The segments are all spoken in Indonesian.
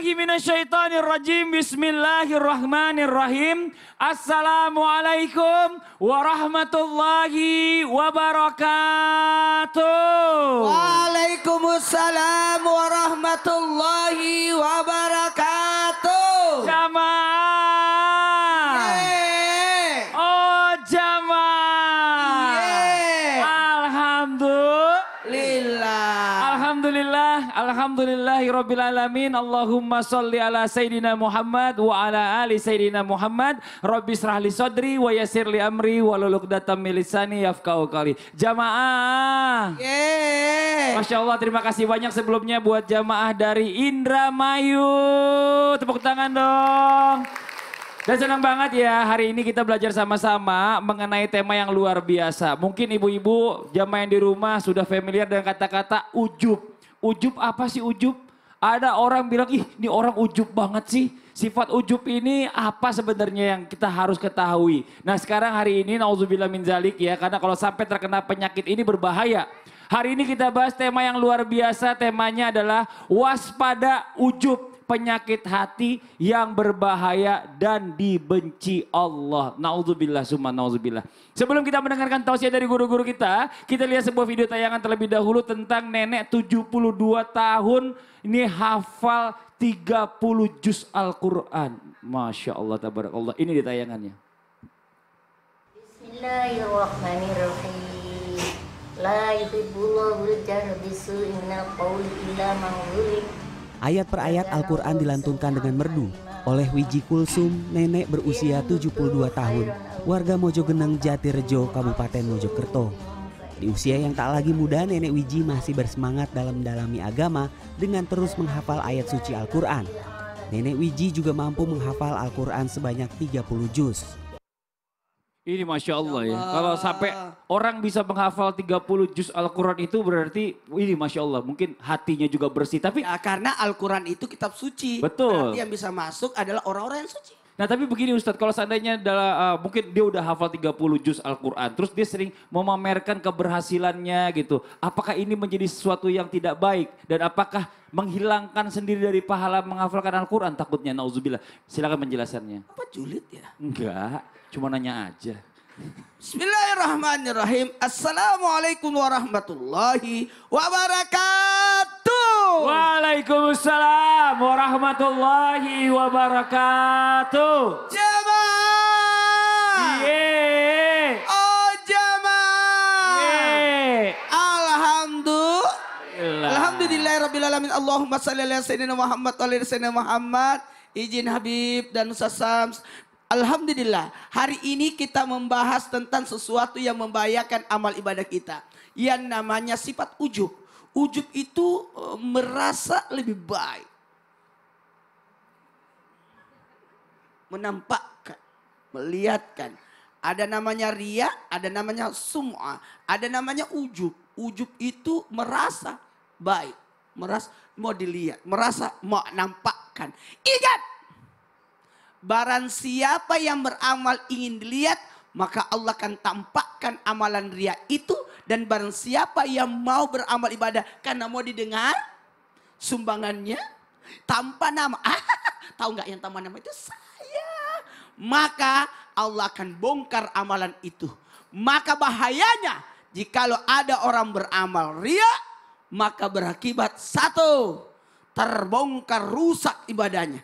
billahi minasyaitonir rajim. Bismillahirrahmanirrahim. Assalamualaikum warahmatullahi wabarakatuh. Waalaikumsalam warahmatullahi wabarakatuh. Jamaah. Oh jamaah. Alhamdulillahi rabbil alamin. Allahumma sholli ala sayyidina Muhammad wa ala ali sayyidina Muhammad. Rabbi israh li sadri wa yassir li amri wa hlul 'uqdatam min lisani yafqahu qawli. Jamaah. Masya Allah, terima kasih banyak sebelumnya buat jamaah dari Indramayu. Tepuk tangan dong. Dan senang banget ya, hari ini kita belajar sama-sama mengenai tema yang luar biasa. Mungkin ibu-ibu jamaah yang di rumah sudah familiar dengan kata-kata ujub. Ujub apa sih ujub? Ada orang bilang, ih ini orang ujub banget sih. Sifat ujub ini apa sebenarnya yang kita harus ketahui? Nah sekarang hari ini, na'udzubillah min zalik ya, karena kalau sampai terkena penyakit ini berbahaya. Hari ini kita bahas tema yang luar biasa, temanya adalah waspada ujub. Penyakit hati yang berbahaya dan dibenci Allah. Na'udzubillah summa na'udzubillah. Sebelum kita mendengarkan tausiah dari guru-guru kita lihat sebuah video tayangan terlebih dahulu tentang nenek 72 tahun. Ini hafal 30 juz Al-Quran. Masya Allah, tabarakallah. Ini di tayangannya. Bismillahirrahmanirrahim. La yuhibbullahu al-jahra bisu'i minal qawli illa man zulim. Ayat per ayat Al-Quran dilantunkan dengan merdu oleh Wiji Kulsum, nenek berusia 72 tahun, warga Mojogeneng, Jatirejo, Kabupaten Mojokerto. Di usia yang tak lagi muda, nenek Wiji masih bersemangat dalam mendalami agama dengan terus menghafal ayat suci Al-Quran. Nenek Wiji juga mampu menghafal Al-Quran sebanyak 30 juz. Ini Masya Allah ya, kalau sampai orang bisa menghafal 30 juz Al-Quran itu berarti ini Masya Allah, mungkin hatinya juga bersih. Tapi Ya, karena Al-Quran itu kitab suci. Betul. Berarti yang bisa masuk adalah orang-orang yang suci. Nah tapi begini Ustadz, kalau seandainya mungkin dia udah hafal 30 juz Al-Quran, terus dia sering memamerkan keberhasilannya gitu. Apakah ini menjadi sesuatu yang tidak baik? Dan apakah menghilangkan sendiri dari pahala menghafalkan Al-Quran? Takutnya, na'udzubillah. Silakan penjelasannya. Apa julid ya? Enggak, cuma nanya aja. Bismillahirrahmanirrahim. Assalamualaikum warahmatullahi wabarakatuh. Waalaikumsalam warahmatullahi wabarakatuh. Jamaah. Yeay. Oh jamaah. Yeay. Alhamdulillahirrabbilalamin. Allahumma salli ala sayyidina Muhammad wa ala sayyidina Muhammad. Izin Habib dan Ustaz Sams. Alhamdulillah, hari ini kita membahas tentang sesuatu yang membahayakan amal ibadah kita. Yang namanya sifat ujub. Ujub itu merasa lebih baik. Menampakkan, melihatkan. Ada namanya riya, ada namanya sum'ah, ada namanya ujub. Ujub itu merasa baik, merasa mau dilihat, merasa mau nampakkan. Ingat! Barang siapa yang beramal ingin dilihat, maka Allah akan tampakkan amalan riya itu. Dan barang siapa yang mau beramal ibadah karena mau didengar sumbangannya tanpa nama. Tahu nggak yang tanpa nama itu? Saya. Maka Allah akan bongkar amalan itu. Maka bahayanya jikalau ada orang beramal riya, maka berakibat satu, terbongkar, rusak ibadahnya.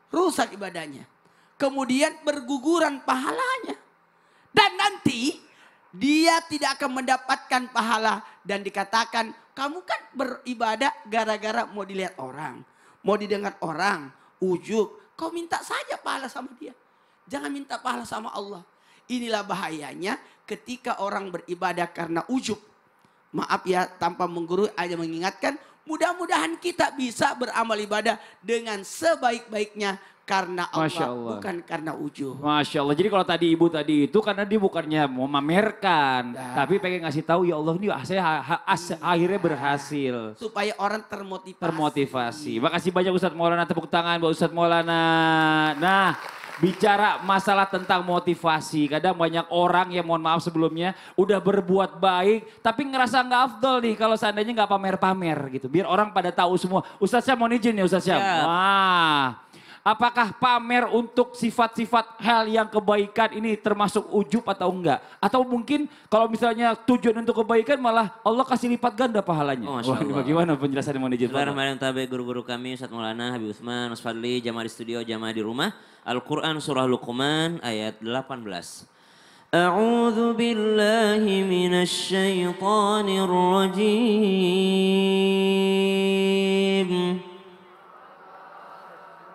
Rusak ibadahnya. Kemudian berguguran pahalanya. Dan nanti dia tidak akan mendapatkan pahala. Dan dikatakan kamu kan beribadah gara-gara mau dilihat orang. Mau didengar orang. Ujub. Kau minta saja pahala sama dia. Jangan minta pahala sama Allah. Inilah bahayanya ketika orang beribadah karena ujub. Maaf ya, tanpa menggurui aja mengingatkan. Mudah-mudahan kita bisa beramal ibadah dengan sebaik-baiknya karena Allah, bukan karena ujub. Masya Allah. Jadi kalau tadi ibu tadi itu karena dia bukannya mau memamerkan, tapi pengen ngasih tahu ya Allah ini saya akhirnya berhasil. Supaya orang termotivasi. Makasih banyak Ustadz Maulana, tepuk tangan buat Ustadz Maulana. Nah, bicara masalah tentang motivasi. Kadang banyak orang yang mohon maaf sebelumnya udah berbuat baik tapi ngerasa nggak afdol nih kalau seandainya nggak pamer-pamer gitu. Biar orang pada tahu semua. Ustaz Syam mohon izin ya Ustaz Syam. Ya. Wah. Apakah pamer untuk sifat-sifat hal yang kebaikan ini termasuk ujub atau enggak? Atau mungkin kalau misalnya tujuan untuk kebaikan malah Allah kasih lipat ganda pahalanya. Oh, Masya Wah, ini Allah. bagaimana penjelasannya mohon izin. Pak? Bismillahirrahmanirrahim. Tabe guru-guru kami Ustaz Maulana Habib Utsman, Mas Fadli, jamaah di studio, jamaah di rumah. Al-Quran surah Luqman ayat 18. A'udzu billahi minasy syaithanir rajim.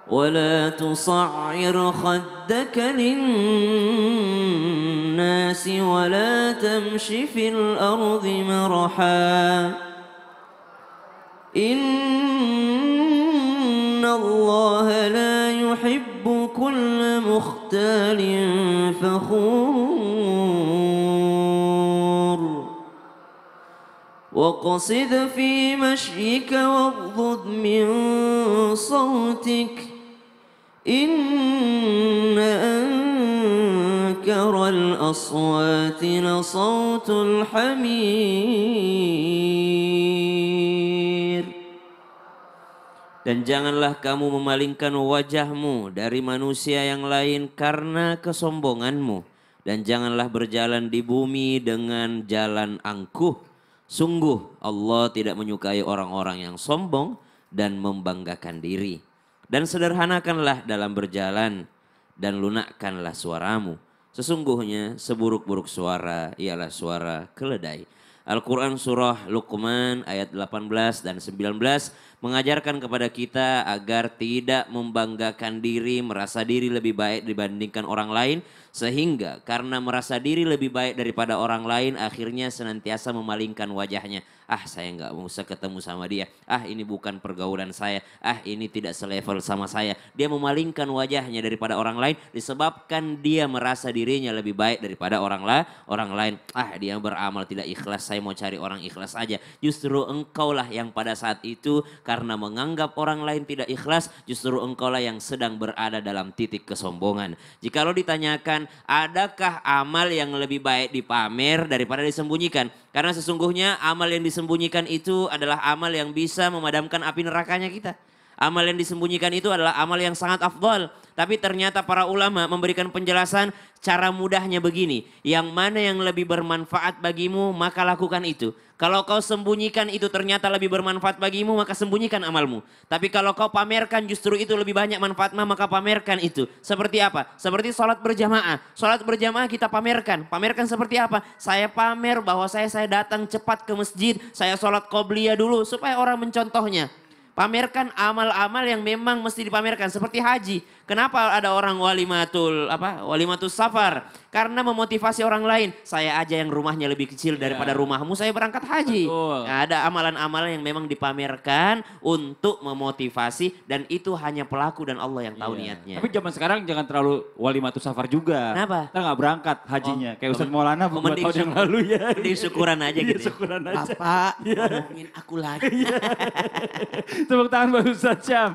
ولا تصعر خدك للناس ولا تمش في الأرض مرحا إن الله لا يحب كل مختال فخور وقصد في مشيك واغضض من صوتك إن أنكر الأصوات لصوت الحمير. Dan janganlah kamu memalingkan wajahmu dari manusia yang lain karena kesombonganmu. Dan janganlah berjalan di bumi dengan jalan angkuh. Sungguh Allah tidak menyukai orang-orang yang sombong dan membanggakan diri. Dan sederhanakanlah dalam berjalan dan lunakkanlah suaramu. Sesungguhnya seburuk-buruk suara ialah suara keledai. Al-Quran surah Luqman ayat 18 dan 19 mengajarkan kepada kita agar tidak membanggakan diri, merasa diri lebih baik dibandingkan orang lain. Sehingga karena merasa diri lebih baik daripada orang lain akhirnya senantiasa memalingkan wajahnya. Ah saya nggak usah ketemu sama dia. Ah ini bukan pergaulan saya. Ah ini tidak selevel sama saya. Dia memalingkan wajahnya daripada orang lain disebabkan dia merasa dirinya lebih baik daripada orang lain. Ah dia beramal tidak ikhlas, saya mau cari orang ikhlas aja. Justru engkaulah yang pada saat itu karena menganggap orang lain tidak ikhlas, justru engkaulah yang sedang berada dalam titik kesombongan. Jikalau ditanyakan adakah amal yang lebih baik dipamer daripada disembunyikan? Karena sesungguhnya amal yang disembunyikan itu adalah amal yang bisa memadamkan api nerakanya kita. Amal yang disembunyikan itu adalah amal yang sangat afdal. Tapi ternyata para ulama memberikan penjelasan cara mudahnya begini. Yang mana yang lebih bermanfaat bagimu maka lakukan itu. Kalau kau sembunyikan itu ternyata lebih bermanfaat bagimu maka sembunyikan amalmu. Tapi kalau kau pamerkan justru itu lebih banyak manfaatnya maka pamerkan itu. Seperti apa? Seperti sholat berjamaah. Sholat berjamaah kita pamerkan. Pamerkan seperti apa? Saya pamer bahwa saya datang cepat ke masjid. Saya sholat qobliyah dulu supaya orang mencontohnya. Pamerkan amal-amal yang memang mesti dipamerkan seperti haji. Kenapa ada orang walimatul safar? Karena memotivasi orang lain. Saya aja yang rumahnya lebih kecil daripada rumahmu, saya berangkat haji. Nah, ada amalan-amalan yang memang dipamerkan untuk memotivasi dan itu hanya pelaku dan Allah yang tahu niatnya. Tapi zaman sekarang jangan terlalu walimatul safar juga. Kenapa? Kita nggak berangkat hajinya. Kayak Ustaz Maulana beberapa tahun yang lalu ya. Di syukuran aja gitu. Iya, syukuran aja. Bapak ngomongin aku lagi. Tepuk tangan buat Ustaz Syam.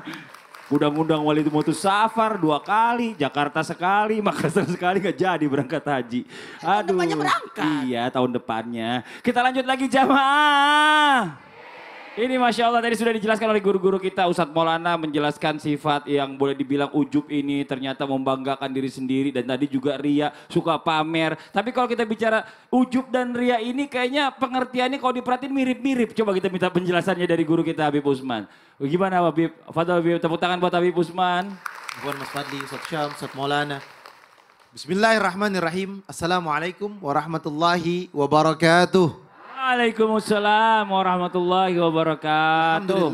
Undang-undang wali itu mutus safar 2 kali, Jakarta sekali, Makassar sekali gak jadi berangkat haji. Aduh. Depannya berangkat. Iya tahun depannya. Kita lanjut lagi jamaah. Ini Masya Allah tadi sudah dijelaskan oleh guru-guru kita. Ustadz Maulana menjelaskan sifat yang boleh dibilang ujub ini ternyata membanggakan diri sendiri. Dan tadi juga ria, suka pamer. Tapi kalau kita bicara ujub dan ria ini kayaknya pengertiannya kalau diperhatiin mirip-mirip. Coba kita minta penjelasannya dari guru kita Habib Utsman. Gimana Habib? Fadal Habib, tepuk tangan buat Habib Utsman. Bukan Mas Fadli, Ustaz Syam, Ustaz Maulana. Bismillahirrahmanirrahim. Assalamualaikum warahmatullahi wabarakatuh. Waalaikumsalam warahmatullahi wabarakatuh.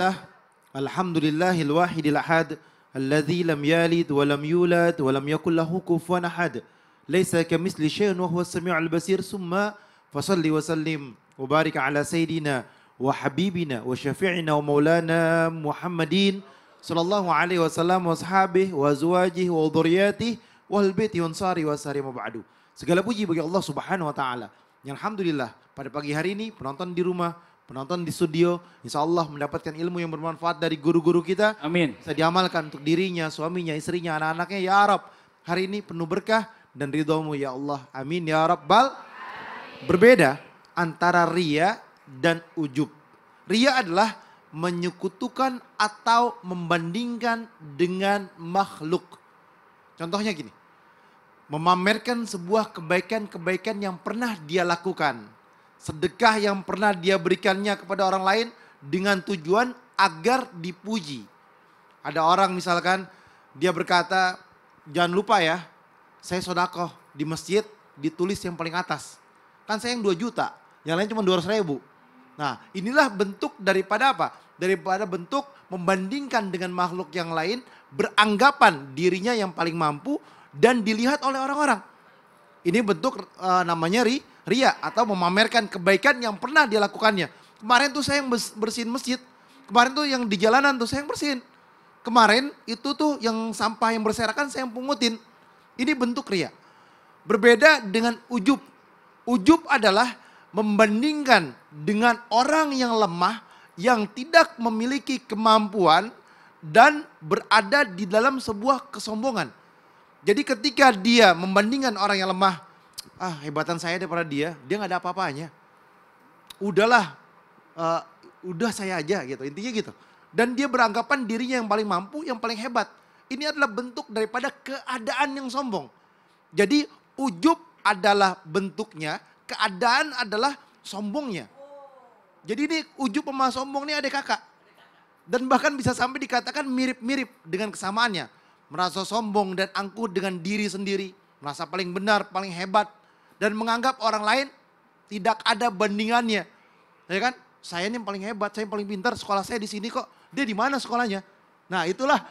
Alhamdulillahil wahidil ahad. Alladzi lam yalid wa lam yulad wa lam yakul lahu kufuwan ahad. Laisa kamitsli syai'un wa huwas samiul basir. Summa fasalli wa sallim wa barik ala sayyidina wa habibina wa syafi'ina wa maulana Muhammadin sallallahu alaihi wasallam wa ashabihi wa azwajihi wa dhurriyyatihi wa ahli baiti wa ansari wa sari ma ba'du. Segala puji bagi Allah Subhanahu wa taala. Yang alhamdulillah pada pagi hari ini penonton di rumah, penonton di studio, insya Allah mendapatkan ilmu yang bermanfaat dari guru-guru kita. Amin. Bisa diamalkan untuk dirinya, suaminya, istrinya, anak-anaknya. Ya Arab, hari ini penuh berkah dan ridhomu ya Allah. Amin ya Rabbal. Berbeda antara ria dan ujub. Ria adalah menyekutukan atau membandingkan dengan makhluk. Contohnya gini, memamerkan sebuah kebaikan-kebaikan yang pernah dia lakukan. Sedekah yang pernah dia berikannya kepada orang lain dengan tujuan agar dipuji. Ada orang misalkan dia berkata, jangan lupa ya, saya sodakoh di masjid ditulis yang paling atas. Kan saya yang 2 juta, yang lain cuma 200 ribu. Nah inilah bentuk daripada apa? Daripada bentuk membandingkan dengan makhluk yang lain, beranggapan dirinya yang paling mampu dan dilihat oleh orang-orang. Ini bentuk namanya ria atau memamerkan kebaikan yang pernah dia lakukannya. Kemarin tuh saya yang bersihin masjid, kemarin tuh yang di jalanan tuh saya yang bersihin. Kemarin itu tuh yang sampah yang berserakan saya yang pungutin. Ini bentuk ria. Berbeda dengan ujub. Ujub adalah membandingkan dengan orang yang lemah, yang tidak memiliki kemampuan dan berada di dalam sebuah kesombongan. Jadi ketika dia membandingkan orang yang lemah, hebatan saya daripada dia gak ada apa-apanya. Udahlah, udah saya aja gitu, intinya gitu. Dan dia beranggapan dirinya yang paling mampu, yang paling hebat. Ini adalah bentuk daripada keadaan yang sombong. Jadi ujub adalah bentuknya, keadaan adalah sombongnya. Jadi ini ujub sama sombong ini adik kakak. Dan bahkan bisa sampai dikatakan mirip-mirip dengan kesamaannya. Merasa sombong dan angkuh dengan diri sendiri. Merasa paling benar, paling hebat. Dan menganggap orang lain tidak ada bandingannya. Ya kan? Saya ini yang paling hebat, saya yang paling pintar, sekolah saya di sini kok. Dia di mana sekolahnya? Nah itulah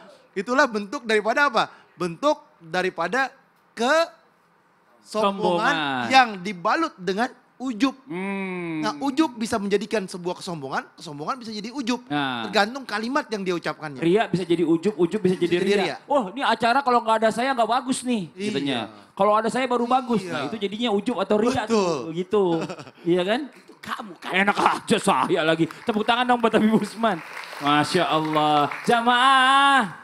bentuk daripada apa? Bentuk daripada kesombongan yang dibalut dengan ujub. Nah ujub bisa menjadikan sebuah kesombongan, kesombongan bisa jadi ujub. Tergantung kalimat yang dia ucapkannya. Ria bisa jadi ujub, ujub bisa jadi ria. Oh ini acara kalau nggak ada saya nggak bagus nih. Katanya. Kalau ada saya baru bagus. Nah itu jadinya ujub atau ria tuh. Gitu. Iya kan? Kamu kan. Enak aja saya lagi. Tepuk tangan dong buat Habib Usman. Masya Allah. Jamaah.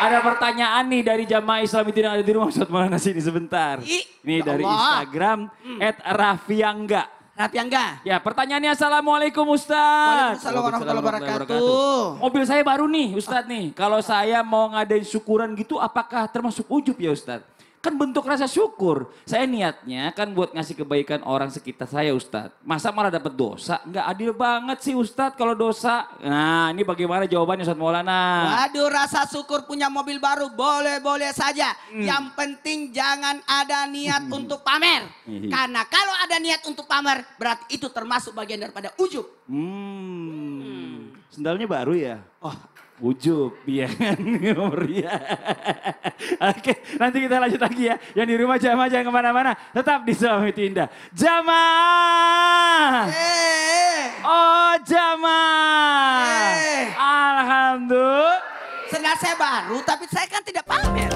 Ada pertanyaan nih dari jamaah Islamitin yang ada di rumah Ustaz Maulana sini sebentar. Ini dari Instagram @rafiangga. Rafiangga. Ya pertanyaannya Assalamualaikum Ustaz. Waalaikumsalam warahmatullahi wabarakatuh. Mobil saya baru nih Ustaz nih. Kalau saya mau ngadain syukuran gitu apakah termasuk ujub ya Ustaz? Kan bentuk rasa syukur. Saya niatnya kan buat ngasih kebaikan orang sekitar saya Ustadz. Masa malah dapat dosa? Nggak adil banget sih Ustadz kalau dosa. Nah ini bagaimana jawabannya Ustadz Maulana? Waduh rasa syukur punya mobil baru boleh-boleh saja. Yang penting jangan ada niat untuk pamer. Karena kalau ada niat untuk pamer berarti itu termasuk bagian daripada ujub. Sendalnya baru ya? Oh. Ujub, iya kan? Oke, nanti kita lanjut lagi ya. Yang di rumah jamaah jangan kemana-mana. Tetap di Summit Indah. Jamaah! Oh jamaah! Alhamdulillah. Sendal saya baru tapi saya kan tidak pamer.